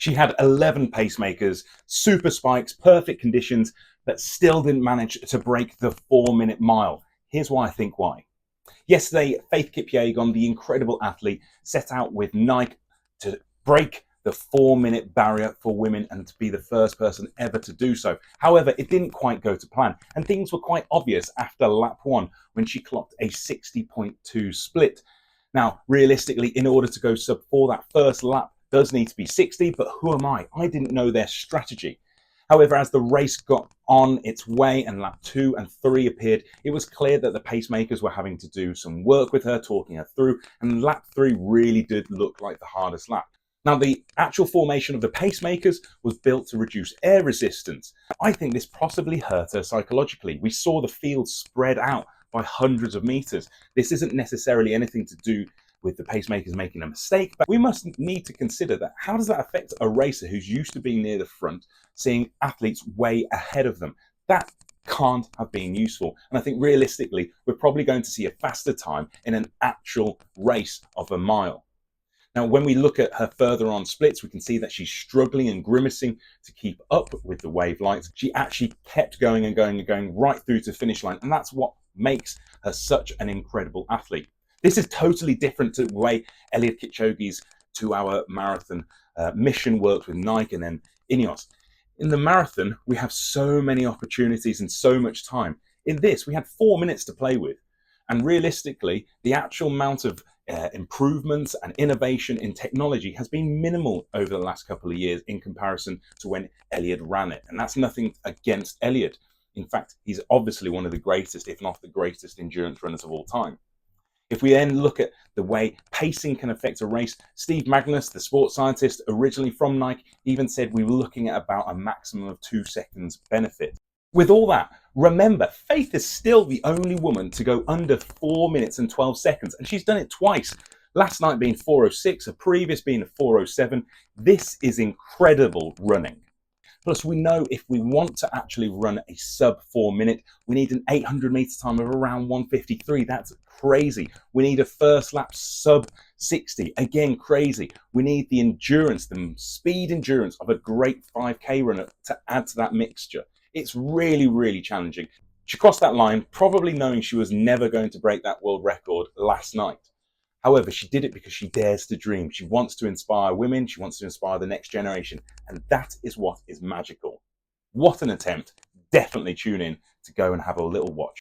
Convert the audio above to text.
She had 11 pacemakers, super spikes, perfect conditions, but still didn't manage to break the 4-minute mile. Here's why I think why. Yesterday, Faith Kipyegon, the incredible athlete, set out with Nike to break the 4-minute barrier for women and to be the first person ever to do so. However, it didn't quite go to plan, and things were quite obvious after lap 1 when she clocked a 60.2 split. Now, realistically, in order to go sub 4, that first lap does need to be 60, but who am I? I didn't know their strategy. However, as the race got on its way and lap 2 and 3 appeared, it was clear that the pacemakers were having to do some work with her, talking her through, and lap 3 really did look like the hardest lap. Now, the actual formation of the pacemakers was built to reduce air resistance. I think this possibly hurt her psychologically. We saw the field spread out by hundreds of meters. This isn't necessarily anything to do with the pacemakers making a mistake, but we must need to consider that. How does that affect a racer who's used to being near the front, seeing athletes way ahead of them? That can't have been useful. And I think realistically, we're probably going to see a faster time in an actual race of a mile. Now, when we look at her further on splits, we can see that she's struggling and grimacing to keep up with the wave lights. She actually kept going and going and going right through to the finish line. And that's what makes her such an incredible athlete. This is totally different to the way Eliud Kipchoge's 2-hour marathon mission worked with Nike and then Ineos. In the marathon, we have so many opportunities and so much time. In this, we had 4 minutes to play with. And realistically, the actual amount of improvements and innovation in technology has been minimal over the last couple of years in comparison to when Eliud ran it. And that's nothing against Eliud. In fact, he's obviously one of the greatest, if not the greatest, endurance runners of all time. If we then look at the way pacing can affect a race, Steve Magnus, the sports scientist originally from Nike, even said we were looking at about a maximum of 2 seconds benefit. With all that, remember, Faith is still the only woman to go under 4 minutes and 12 seconds, and she's done it twice. Last night being 4:06, a previous being a 4:07. This is incredible running. Plus, we know if we want to actually run a sub 4 minute, we need an 800 meter time of around 1:53. That's crazy. We need a first lap sub 60. Again, crazy. We need the endurance, the speed endurance of a great 5K runner to add to that mixture. It's really, really challenging. She crossed that line, probably knowing she was never going to break that world record last night. However, she did it because she dares to dream. She wants to inspire women. She wants to inspire the next generation. And that is what is magical. What an attempt. Definitely tune in to go and have a little watch.